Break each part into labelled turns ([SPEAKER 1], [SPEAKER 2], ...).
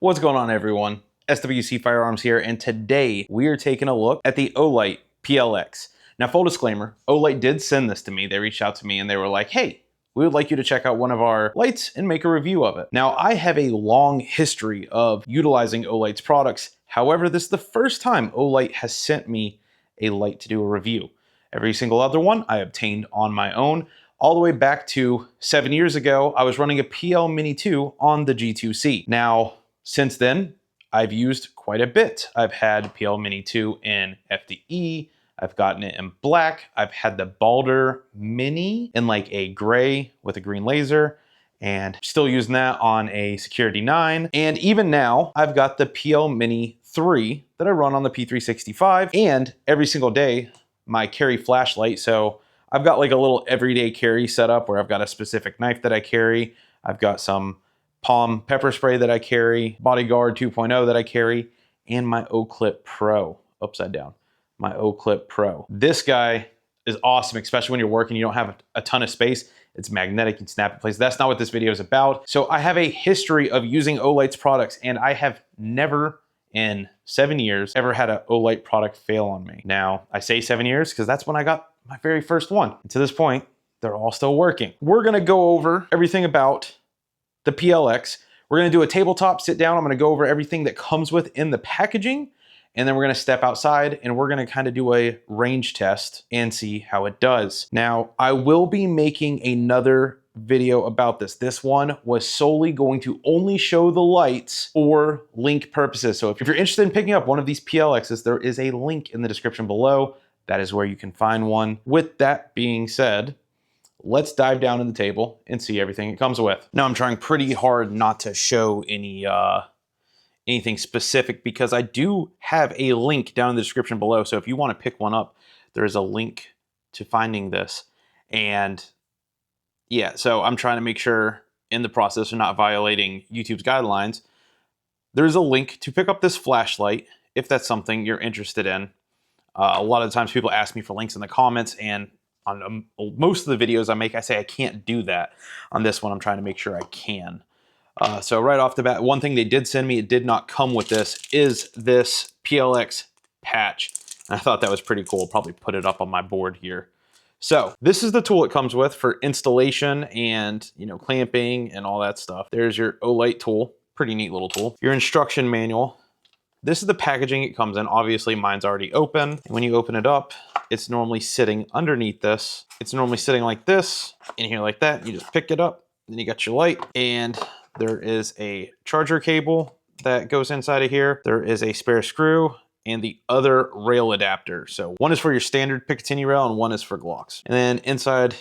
[SPEAKER 1] What's going on, everyone? SWC Firearms here, and today we are taking a look at the Olight PLX. Now, full disclaimer, Olight did send this to me. They reached out to me and they were like, hey, we would like you to check out one of our lights and make a review of it. Now, I have a long history of utilizing Olight's products. However, this is the first time Olight has sent me a light to do a review. Every single other one I obtained on my own. All the way back to 7 years ago, I was running a PL Mini 2 on the G2C. Now, since then, I've used quite a bit. I've had PL Mini 2 in FDE, I've gotten it in black, I've had the Balder Mini in like a gray with a green laser, and still using that on a Security 9. And even now, I've got the PL Mini 3 that I run on the P365, and every single day, my carry flashlight. So I've got like a little everyday carry setup where I've got a specific knife that I carry, I've got some Palm pepper spray that I carry, Bodyguard 2.0 that I carry, and my O-Clip Pro, upside down, my O-Clip Pro. This guy is awesome, especially when you're working, you don't have a ton of space. It's magnetic, you can snap it place. That's not what this video is about. So I have a history of using Olight's products, and I have never in 7 years ever had an Olight product fail on me. Now, I say 7 years because that's when I got my very first one. And to this point, they're all still working. We're gonna go over everything about the PLX. We're gonna do a tabletop sit down. I'm gonna go over everything that comes with in the packaging, and then we're gonna step outside and we're gonna kind of do a range test and see how it does. Now, I will be making another video about this. This one was solely going to only show the lights for link purposes. So if you're interested in picking up one of these PLXs, there is a link in the description below. That is where you can find one. With that being said, let's dive down in the table and see everything it comes with. Now, I'm trying pretty hard not to show anything specific because I do have a link down in the description below. So if you want to pick one up, there's a link to finding this. And yeah, so I'm trying to make sure in the process of not violating YouTube's guidelines. There's a link to pick up this flashlight if that's something you're interested in. A lot of times people ask me for links in the comments, and on most of the videos I make, I say I can't do that. On this one, I'm trying to make sure I can. So right off the bat, one thing they did send me, it did not come with this, is this PLX patch. And I thought that was pretty cool. I'll probably put it up on my board here. So this is the tool it comes with for installation and, you know, clamping and all that stuff. There's your Olight tool, pretty neat little tool. Your instruction manual. This is the packaging it comes in. Obviously, mine's already open. And when you open it up, it's normally sitting underneath this. It's normally sitting like this, in here like that. You just pick it up, then you got your light. And there is a charger cable that goes inside of here. There is a spare screw and the other rail adapter. So one is for your standard Picatinny rail and one is for Glocks. And then inside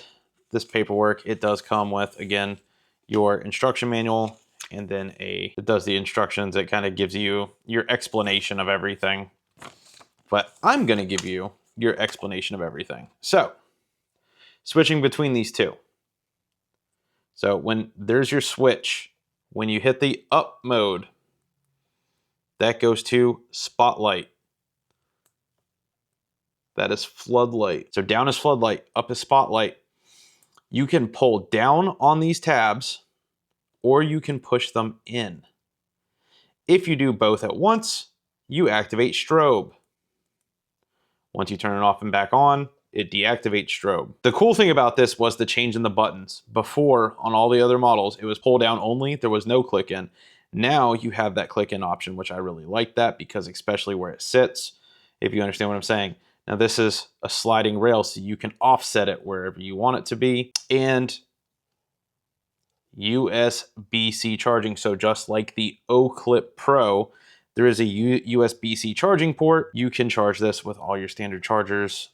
[SPEAKER 1] this paperwork, it does come with, again, your instruction manual, and then it does the instructions. It kind of gives you your explanation of everything. But I'm gonna give you your explanation of everything. So, switching between these two. So when there's your switch, when you hit the up mode, that goes to spotlight. That is floodlight. So down is floodlight, up is spotlight. You can pull down on these tabs, or you can push them in. If you do both at once, you activate strobe. Once you turn it off and back on, it deactivates strobe. The cool thing about this was the change in the buttons. Before, on all the other models, it was pull down only, there was no click in. Now you have that click in option, which I really like that, because especially where it sits, if you understand what I'm saying. Now this is a sliding rail, so you can offset it wherever you want it to be. And USB-C charging. So just like the O-Clip Pro, there is a USB-C charging port. You can charge this with all your standard chargers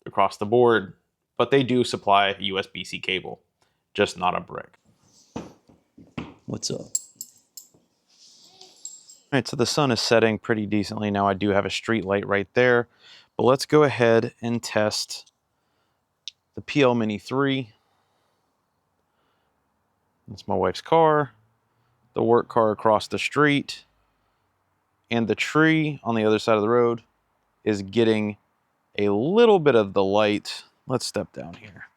[SPEAKER 1] across the board, but they do supply a USB-C cable, just not a brick.
[SPEAKER 2] What's up?
[SPEAKER 1] All right, so the sun is setting pretty decently now. I do have a street light right there, but let's go ahead and test the PL Mini 3. That's my wife's car, the work car across the street, and the tree on the other side of the road is getting a little bit of the light. Let's step down here.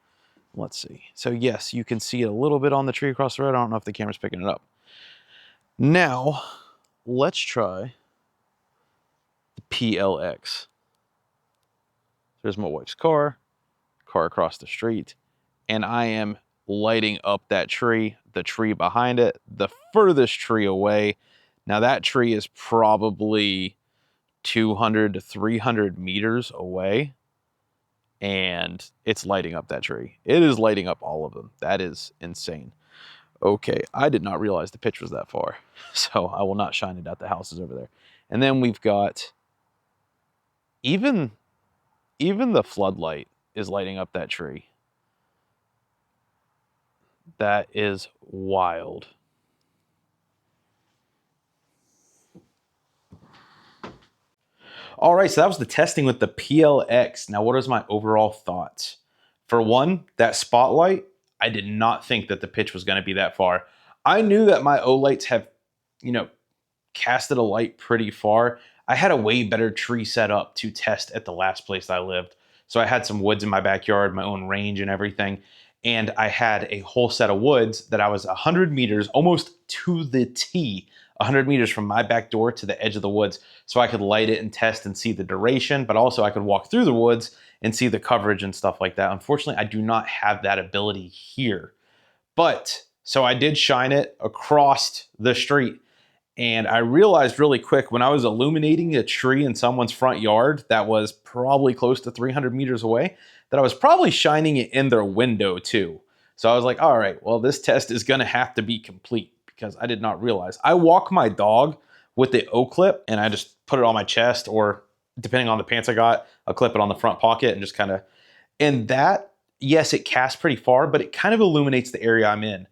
[SPEAKER 1] Let's see. So yes, you can see it a little bit on the tree across the road. I don't know if the camera's picking it up. Now, let's try the PLX. There's my wife's car across the street, and I am lighting up that tree, the tree behind it, the furthest tree away. Now that tree is probably 200 to 300 meters away, and it's lighting up that tree. It is lighting up all of them. That is insane. Okay, I did not realize the pitch was that far, so I will not shine it at the houses over there. And then we've got even the floodlight is lighting up that tree. That is wild. All right, so that was the testing with the PLX. Now, what is my overall thoughts? For one, that spotlight, I did not think that the pitch was going to be that far. I knew that my Olights have, casted a light pretty far. I had a way better tree set up to test at the last place I lived. So I had some woods in my backyard, my own range and everything. And I had a whole set of woods that I was 100 meters, almost to the T, 100 meters from my back door to the edge of the woods. So I could light it and test and see the duration, but also I could walk through the woods and see the coverage and stuff like that. Unfortunately, I do not have that ability here. But, so I did shine it across the street. And I realized really quick when I was illuminating a tree in someone's front yard that was probably close to 300 meters away, that I was probably shining it in their window too. So I was like, all right, well, this test is gonna have to be complete because I did not realize. I walk my dog with the O-clip and I just put it on my chest, or depending on the pants I got, I'll clip it on the front pocket and just kind of, and that, yes, it casts pretty far, but it kind of illuminates the area I'm in.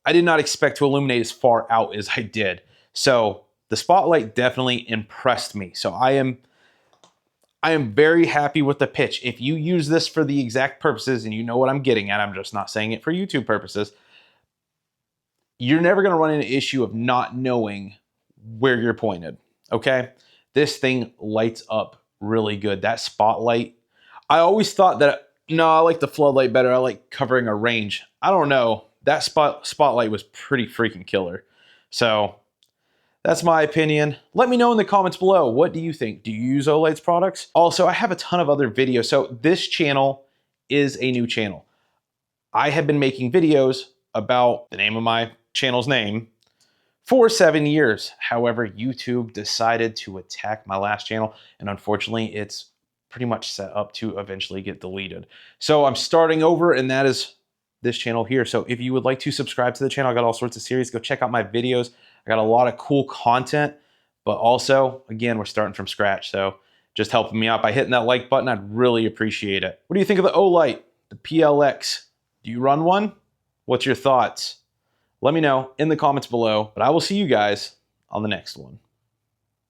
[SPEAKER 1] I did not expect to illuminate as far out as I did. So the spotlight definitely impressed me. So I am very happy with the pitch. If you use this for the exact purposes, and you know what I'm getting at, I'm just not saying it for YouTube purposes, you're never going to run into an issue of not knowing where you're pointed, okay? This thing lights up really good. That spotlight, I always thought that, no, I like the floodlight better. I like covering a range. I don't know. That spotlight was pretty freaking killer. So that's my opinion. Let me know in the comments below. What do you think? Do you use Olight's products? Also, I have a ton of other videos. So this channel is a new channel. I have been making videos about the name of my channel's name for 7 years. However, YouTube decided to attack my last channel, and unfortunately, it's pretty much set up to eventually get deleted. So I'm starting over, and that is this channel here. So if you would like to subscribe to the channel, I got all sorts of series. Go check out my videos. I got a lot of cool content, but also, again, we're starting from scratch. So just helping me out by hitting that like button, I'd really appreciate it. What do you think of the Olight, the PLX? Do you run one? What's your thoughts? Let me know in the comments below, but I will see you guys on the next one.